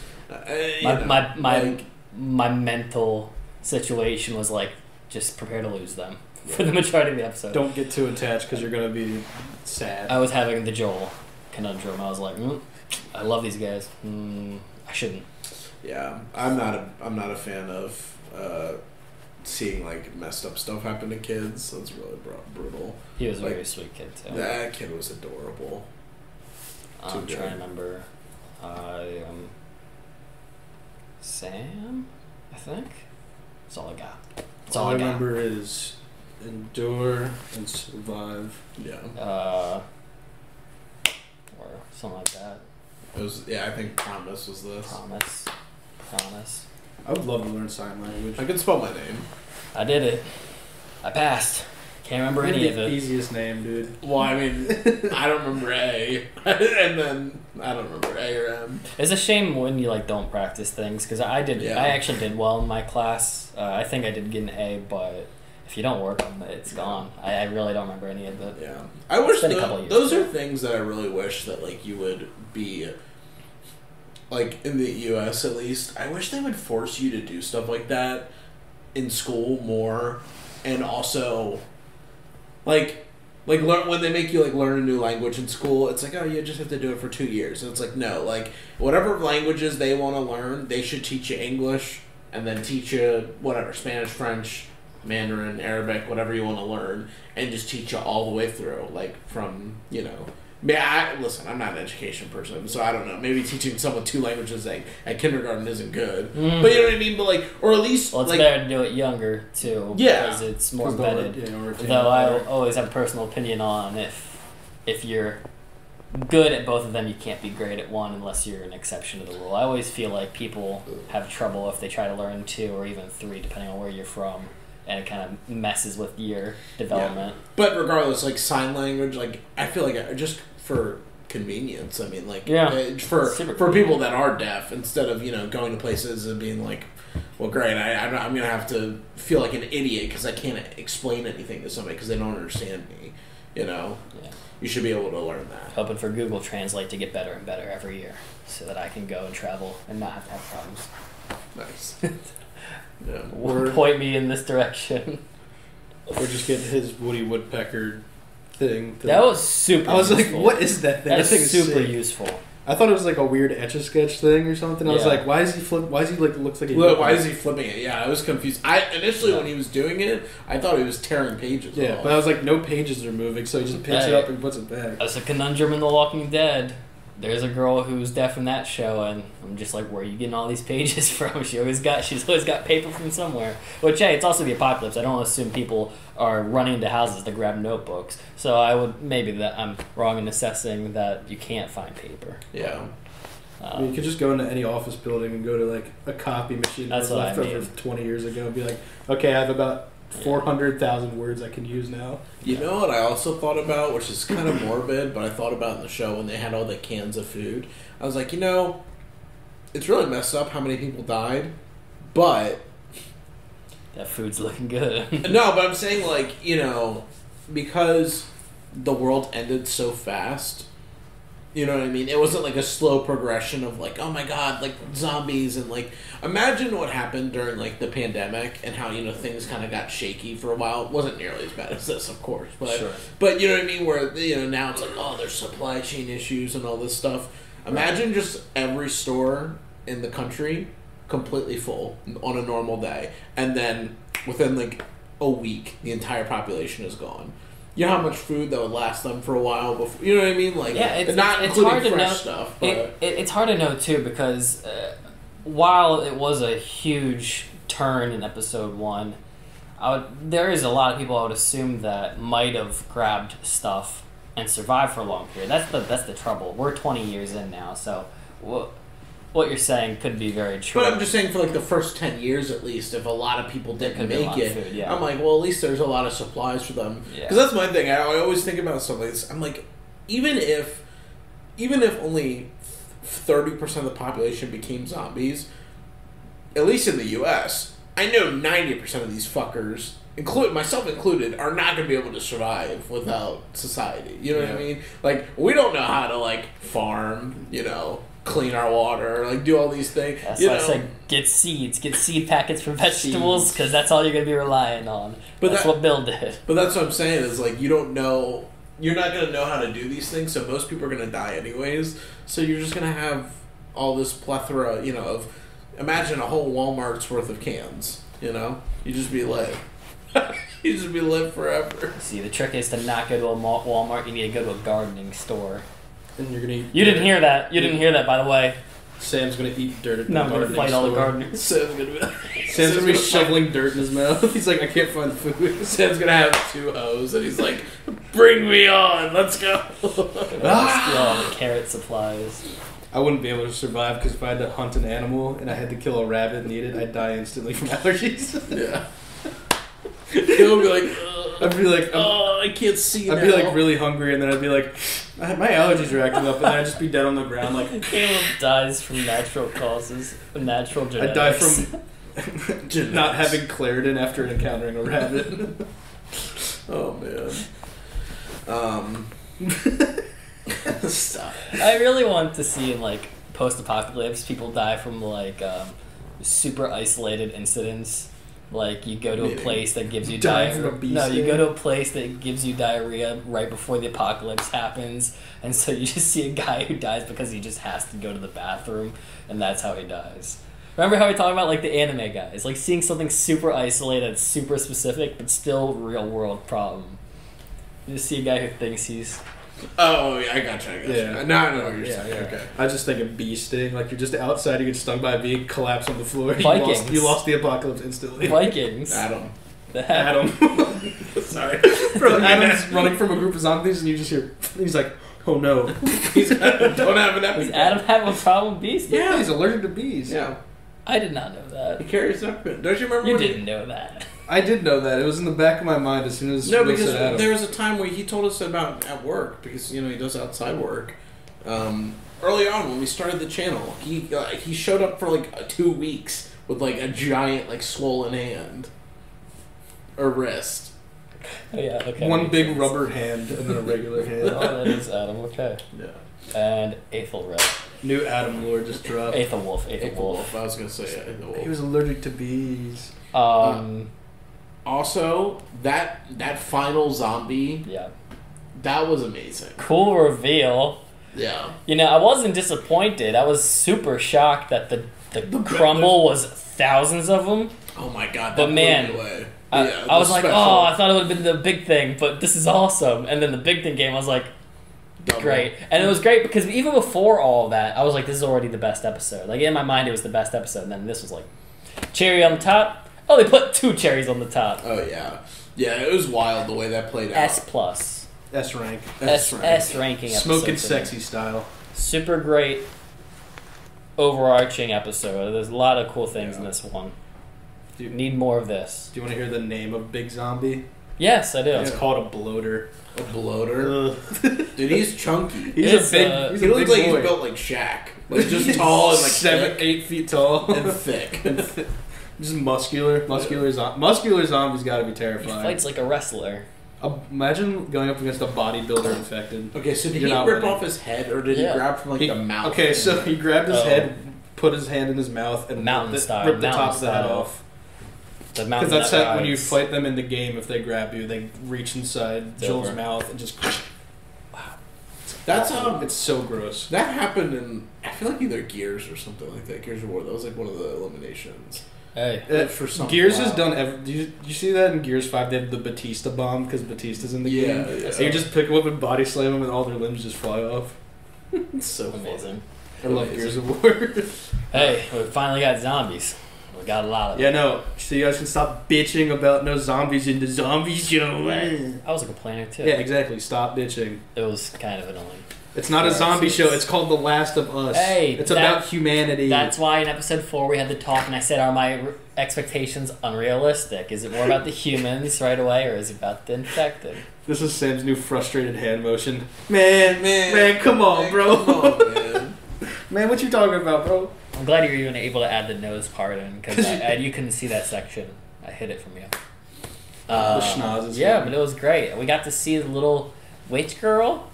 A: My mental situation was like, just prepare to lose them for the majority of the episode.
B: Don't get too attached because you're gonna be sad.
A: I was having the Joel conundrum. I was like, I love these guys. I shouldn't.
F: Yeah, I'm not a fan of seeing like messed up stuff happen to kids. That's really brutal.
A: He was a very sweet kid too.
F: That kid was adorable.
A: I'm trying to remember. Sam, I think. That's all I got. That's all I got.
B: remember is endure and survive.
F: Yeah.
A: Or something like that.
F: It was. Yeah, I think promise was this.
A: Promise.
B: I would love to learn sign language.
F: I could spell my name.
A: I did it. I passed. Can't remember any of
B: the
A: it.
B: easiest name, dude.
F: Well, I mean, I don't remember A, and then I don't remember A or M.
A: It's a shame when you like don't practice things, because I did.
F: Yeah.
A: I actually did well in my class. I think I did get an A, but if you don't work on it, it's gone. I really don't remember any of it.
F: Yeah, I wish
A: been a couple years
F: those
A: ago.
F: are things that I really wish that like you would be. Like in the U.S. at least, I wish they would force you to do stuff like that in school more, and also, like learn when they make you like learn a new language in school. It's like, oh, you just have to do it for 2 years, and it's like, no, like whatever languages they want to learn, they should teach you English and then teach you whatever Spanish, French, Mandarin, Arabic, whatever you want to learn, and just teach you all the way through, like from listen, I'm not an education person, so I don't know. Maybe teaching someone 2 languages at kindergarten isn't good. But you know what I mean? But like, or at least
A: Well, it's
F: like,
A: better to do it younger too,
F: Yeah.
A: because it's more embedded.
B: Though
A: Though I always have a personal opinion on if you're good at both of them, you can't be great at one unless you're an exception to the rule. I always feel like people have trouble if they try to learn 2 or even 3, depending on where you're from, and it kind of messes with your development.
F: But regardless, like sign language, like I feel like just for convenience. I mean, like, for people that are deaf, instead of, you know, going to places and being like, well, great, I'm going to have to feel like an idiot because I can't explain anything to somebody because they don't understand me, you know? Yeah. You should be able to learn that.
A: Hoping for Google Translate to get better and better every year so that I can go and travel and not have to have problems.
F: Nice. Yeah.
A: Or point me in this direction.
B: Or just get his Woody Woodpecker thing.
A: That was super
B: I was
A: useful.
B: like, what is that thing?
A: That
B: thing
A: is super
B: sick.
A: useful.
B: I thought it was like a weird Etch-a-Sketch thing or something. I was like, why is he like looks like a
F: why is he flipping it? Yeah, I was confused. Initially when he was doing it, I thought he was tearing pages off.
B: But I was like, no pages are moving, so he just picks it up and puts it back.
A: That's a conundrum in The Walking Dead. There's a girl who's deaf in that show, and I'm just like, where are you getting all these pages from? She's always got paper from somewhere. Which, hey, it's also the apocalypse. I don't assume people are running into houses to grab notebooks. So I'm wrong in assessing that you can't find paper.
F: Yeah.
B: You could just go into any office building and go to like a copy machine that was left over 20 years ago and be like, okay, I have about 400,000 words I can use now.
F: You know what I also thought about, which is kind of morbid, but I thought about in the show when they had all the cans of food. I was like, you know, it's really messed up how many people died, but
A: that food's looking good.
F: No, but I'm saying, like, you know, because the world ended so fast, you know what I mean? It wasn't like a slow progression of like, oh my god, like zombies and like, imagine what happened during like the pandemic and how, you know, things kind of got shaky for a while. It wasn't nearly as bad as this, of course, but you know what I mean? Where, you know, now it's like, oh, there's supply chain issues and all this stuff. Imagine just every store in the country completely full on a normal day, and then within like a week, the entire population is gone. You know how much food that would last them for a while before, you know what I mean? Like,
A: it's
F: not
A: it's
F: including
A: hard to
F: fresh
A: know,
F: stuff. But
A: it's hard to know too, because while it was a huge turn in episode 1, there is a lot of people I would assume that might have grabbed stuff and survived for a long period. That's the trouble. We're 20 years in now, so what you're saying could be very true.
F: But I'm just saying for like the first 10 years at least, if a lot of people didn't make it,
A: food, yeah.
F: I'm like, well, at least there's a lot of supplies for them. Because that's my thing. I always think about stuff like this. I'm like, even if only 30% of the population became zombies, at least in the U.S., I know 90% of these fuckers, myself included, are not going to be able to survive without society. You know what I mean? Like, we don't know how to, like, farm, you know, clean our water, like do all these things.
A: That's why I said get seed packets for vegetables, because that's all you're going to be relying on. But that's what Bill did.
F: But that's what I'm saying is, like, you're not going to know how to do these things, so most people are going to die anyways. So you're just going to have all this plethora, you know, of, imagine a whole Walmart's worth of cans, you know? You just be lit. You just be lit forever.
A: See, the trick is to not go to a Walmart, you need to go to a gardening store.
B: And you're gonna eat
A: You didn't hear that. You didn't hear that, by the way.
B: Sam's gonna eat dirt at the
A: gardening store. No, I'm gonna fight all the gardeners.
B: Sam's gonna be shoveling dirt in his mouth. He's like, I can't find food.
F: Sam's gonna have 2 hoes, and he's like, bring me on, let's go.
A: Steal all the carrot supplies.
B: I wouldn't be able to survive, because if I had to hunt an animal and I had to kill a rabbit and eat it, I'd die instantly from allergies.
F: Yeah. He'll be like,
B: I'd be like,
F: I can't see now.
B: I'd be like really hungry, and then I'd be like, my allergies are acting up, and then I'd just be dead on the ground. Like,
A: Caleb dies from natural causes, natural genetics.
B: I die from not having Claritin after encountering a rabbit.
F: Oh man.
A: Stop. I really want to see in like post-apocalypse people die from like super isolated incidents. Like, you go to a place that gives you diarrhea. No, you go to a place that gives you diarrhea right before the apocalypse happens, and so you just see a guy who dies because he just has to go to the bathroom, and that's how he dies. Remember how we talked about, like, the anime guys? Like, seeing something super isolated, super specific, but still real-world problem. You just see a guy who thinks he's...
F: Oh, yeah, I gotcha.
B: Yeah.
F: Now I know what you're saying.
B: Yeah.
F: Okay.
B: I was just thinking bee sting. Like, you're just outside, you get stung by a bee, collapse on the floor.
A: Vikings.
B: You lost the apocalypse instantly.
A: Vikings.
F: Adam.
B: Sorry. Bro, Adam's running from a group of zombies, and you just hear... He's like, oh no.
F: Don't have an epic.
A: Does Adam have a problem with bees?
B: Yeah, he's allergic to bees.
F: Yeah.
A: I did not know that.
F: He carries up. Don't you remember?
A: You didn't know that.
B: I did know that. It was in the back of my mind as soon as
F: No,
B: Will
F: because
B: said Adam.
F: there was a time where he told us about at work, because, you know, he does outside work, Early on when we started the channel, he showed up for like 2 weeks with like a giant like swollen hand or wrist.
A: Oh, yeah, okay.
B: One big rubber hand and then a regular hand.
A: Oh, that is Adam, okay.
F: Yeah.
A: And Aethelred.
B: New Adam lore just dropped.
A: Aethelwolf.
F: Wolf. I was gonna say Aethelwolf.
B: He was allergic to bees.
F: Also, that final zombie.
A: Yeah.
F: That was amazing.
A: Cool reveal.
F: Yeah.
A: You know, I wasn't disappointed. I was super shocked that the crumble was thousands of them.
F: Oh my god!
A: But man,
F: blew me away.
A: I was like, oh, I thought it would have been the big thing, but this is awesome. And then the big thing came, I was like, great. And it was great because even before all of that, I was like, this is already the best episode. Like, in my mind, it was the best episode. And then this was like, cherry on the top. Oh, they put 2 cherries on the top.
F: Oh, yeah. Yeah, it was wild the way that played out.
A: S+.
B: S rank.
A: S ranking episode.
B: Smoking sexy style.
A: Super great overarching episode. There's a lot of cool things in this one.
B: Do you
A: need more of this?
B: Do you want to hear the name of Big Zombie?
A: Yes, I do.
B: It's called a bloater.
F: A bloater? Dude, he's chunky.
B: He looks like he's
F: built like Shaq. Like just tall and like
B: 7-8 feet tall
F: and thick.
B: Just muscular zombies got to be terrifying.
A: He fights like a wrestler.
B: Imagine going up against a bodybuilder infected.
F: Okay, so did he rip off his head or did he grab from like the mouth?
B: Okay, so he grabbed his head, put his hand in his mouth, and ripped the top of the head off. Because that's how, when you fight them in the game, if they grab you, they reach inside Joel's mouth and just.
F: Wow. That's
B: it's so gross.
F: That happened in I feel like either Gears or something like that. Gears of War. That was like one of the eliminations.
A: Hey,
B: for some Gears has done. Do you see that in Gears 5? They have the Batista bomb because Batista's in the game.
F: Yeah.
B: So you just pick them up and body slam them, and all their limbs just fly off.
F: It's so
A: amazing.
B: I love Gears of War.
A: Hey, we finally got zombies. We got a lot of them.
B: Yeah, no. So you guys can stop bitching about no zombies in the zombie show.
A: I was a complainer too.
B: Yeah, exactly. Stop bitching.
A: It was kind of annoying.
B: It's not a zombie show. It's called The Last of Us.
A: Hey,
B: it's about humanity.
A: That's why in episode 4 we had the talk, and I said, "Are my expectations unrealistic? Is it more about the humans right away, or is it about the infected?"
B: This is Sam's new frustrated hand motion. Man, come on, bro.
F: Come on, man.
B: Man, what you talking about, bro?
A: I'm glad you're even able to add the nose part in because you couldn't see that section. I hid it from you.
B: The schnoz is
A: but it was great. We got to see the little witch girl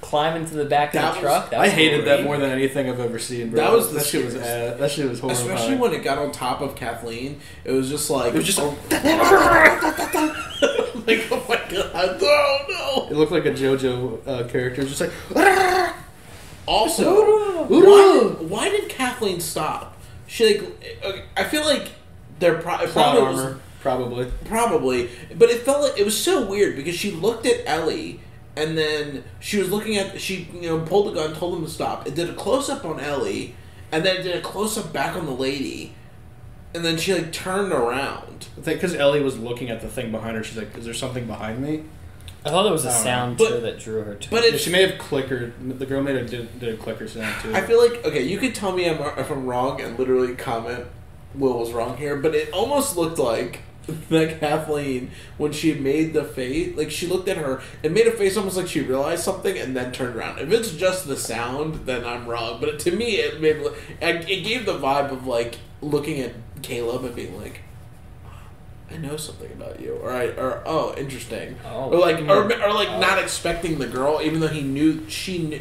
A: climb into the back of the truck.
B: I hated that more than anything I've ever seen, bro. That shit was horrifying.
F: Especially when it got on top of Kathleen. It was just like... It was just like, oh my god, no.
B: It looked like a JoJo character. Just like...
F: Also, why did Kathleen stop? She I feel like they're probably, but it felt like it was so weird because she looked at Ellie and then she was looking at pulled the gun, told them to stop. It did a close up on Ellie, and then it did a close up back on the lady, and then she turned around.
B: I think because Ellie was looking at the thing behind her, she's like, "Is there something behind me?"
A: I thought there was a sound too that drew her to it.
B: But she may have clickered. The girl may have did a clicker sound too.
F: I feel like, okay, you could tell me if I'm wrong and literally comment Will was wrong here, but it almost looked like that Kathleen, when she made the face, like she looked at her and made a face almost like she realized something and then turned around. If it's just the sound, then I'm wrong. But to me, it gave the vibe of like looking at Caleb and being like, I know something about you, or oh, interesting, or not expecting the girl, even though she knew.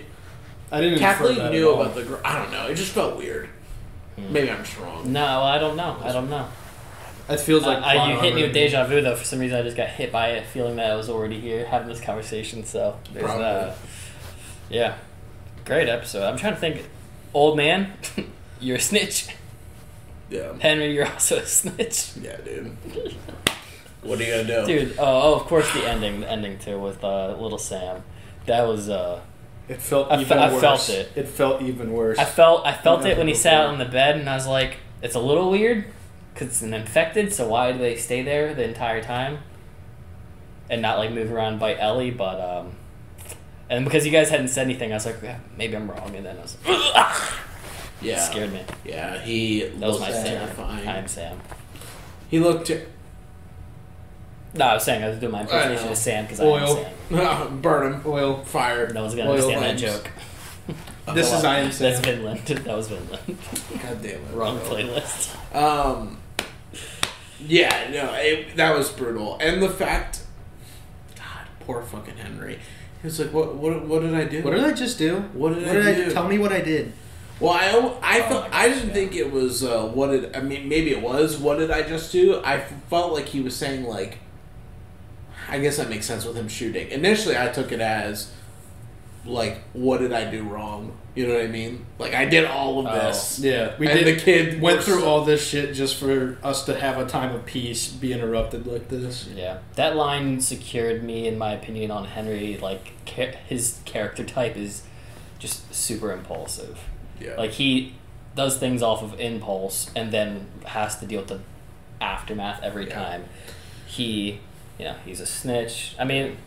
B: I didn't.
F: Kathleen knew about the girl. I don't know. It just felt weird. Maybe I'm just wrong.
A: No, I don't know.
B: It feels like
A: you hit me with deja vu though. For some reason, I just got hit by a feeling that I was already here having this conversation. So there's yeah, great episode. I'm trying to think. Old man, you're a snitch.
F: Yeah.
A: Henry, you're also a snitch.
F: Yeah, dude. What are you gonna do?
A: Dude, of course the ending too with little Sam. That was
B: it felt even worse.
A: I felt it.
B: It felt even worse.
A: I felt it when he sat on the bed and I was like, it's a little weird because it's an infected, so why do they stay there the entire time? And not like move around and bite Ellie, but and because you guys hadn't said anything, I was like, yeah, maybe I'm wrong, and then I was like,
F: yeah,
A: it scared me.
F: Yeah,
A: that was my
F: terrifying.
A: Sam. I'm Sam.
F: He looked.
A: No, I was saying I was doing my impersonation of Sam because I am Sam.
F: Burn him.
B: Oil.
F: Fire.
A: No one's gonna understand that joke.
F: This is I Am Sam.
A: That's Vinland. That was Vinland.
F: God damn it.
A: Wrong playlist.
F: Yeah, no, that was brutal. And the fact, God, poor fucking Henry. He was like, what did I do?
B: What did I just do?
F: What did I do?
B: Tell me what I did.
F: Well, I didn't think it was, maybe it was, what did I just do? I felt like he was saying, like, I guess that makes sense with him shooting. Initially, I took it as, like, what did I do wrong? You know what I mean? Like, I did all of this.
B: Yeah,
F: The kid
B: went through all this shit just for us to have a time of peace be interrupted like this.
A: Yeah, that line secured me, in my opinion, on Henry. Like, his character type is just super impulsive.
F: Yeah.
A: Like, he does things off of impulse and then has to deal with the aftermath every time. He's a snitch. I mean,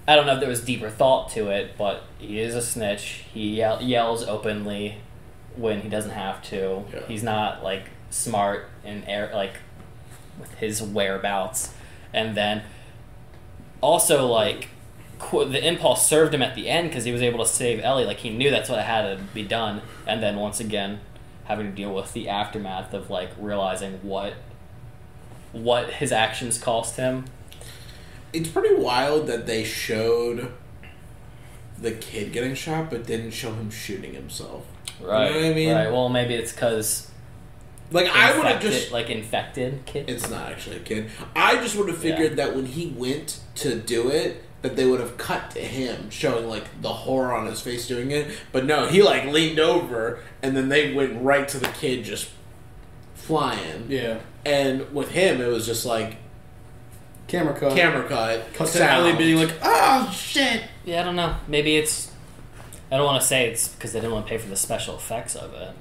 A: I don't know if there was deeper thought to it, but he is a snitch. He yells openly when he doesn't have to.
F: Yeah.
A: He's not, like, smart and with his whereabouts. And then also, like, the impulse served him at the end because he was able to save Ellie. Like, he knew that's what had to be done. And then once again, having to deal with the aftermath of, like, realizing what his actions cost him.
F: It's pretty wild that they showed the kid getting shot, but didn't show him shooting himself.
A: Right.
F: You know what I mean?
A: Right. Well, maybe it's because,
F: like, I would have just
A: infected kid.
F: It's not actually a kid. I just would have figured that when he went to do it, that they would have cut to him showing, like, the horror on his face doing it. But no, he, like, leaned over, and then they went right to the kid just flying.
B: Yeah.
F: And with him, it was just like
B: camera cut.
F: Cut
B: to Ellie being like, oh shit.
A: Yeah, I don't know. Maybe it's. I don't want to say it's because they didn't want to pay for the special effects of it.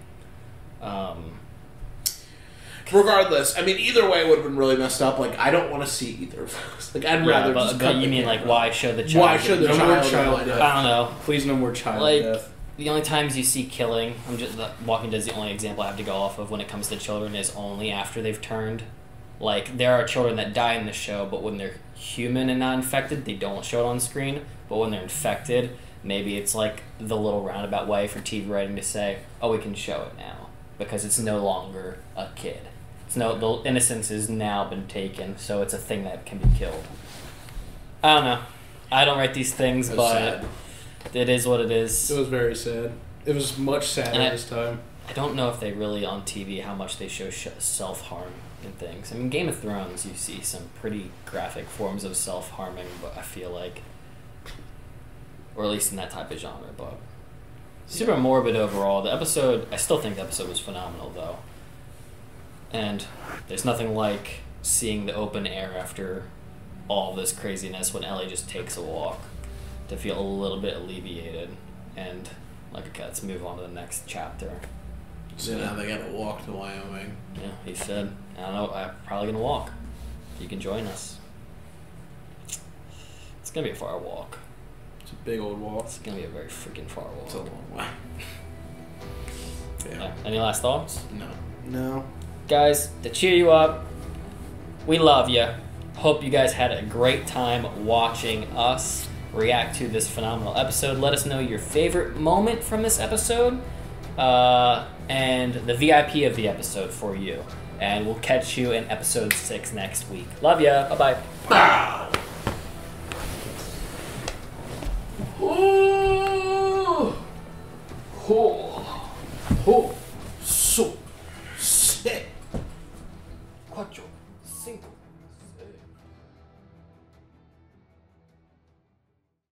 F: Regardless, I mean, either way would have been really messed up. Like, I don't want to see either of those. Like, I'd rather just cut.
A: But you mean, like, why show the child?
F: Why show the child death?
A: I don't know.
B: Please, no more child death.
A: The only times you see killing, Walking Dead is the only example I have to go off of when it comes to children, is only after they've turned. Like, there are children that die in the show, but when they're human and not infected, they don't show it on screen. But when they're infected, maybe it's like the little roundabout way for TV writing to say, oh, we can show it now, because it's no longer a kid. The innocence has now been taken, so it's a thing that can be killed. I don't know. I don't write these things, but sad. It is what it is.
B: It was very sad. It was much sadder this time.
A: I don't know if they really, on TV, how much they show self-harm and things. I mean, Game of Thrones, you see some pretty graphic forms of self-harming, but I feel like, or at least in that type of genre, but super morbid overall. The episode, I still think the episode was phenomenal, though. And there's nothing like seeing the open air after all this craziness when Ellie just takes a walk to feel a little bit alleviated. And, like, okay, let's move on to the next chapter.
F: So now they gotta walk to Wyoming.
A: Yeah, he said, I don't know, I'm probably gonna walk. You can join us. It's gonna be a far walk.
B: It's a big old walk.
A: It's gonna be a very freaking far walk.
F: It's a long way.
A: Yeah. Any last thoughts?
B: No.
A: Guys, to cheer you up, we love you. Hope you guys had a great time watching us react to this phenomenal episode. Let us know your favorite moment from this episode and the VIP of the episode for you. And we'll catch you in episode 6 next week. Love ya. Bye-bye.
F: Wow. So sick.
A: 4, 5.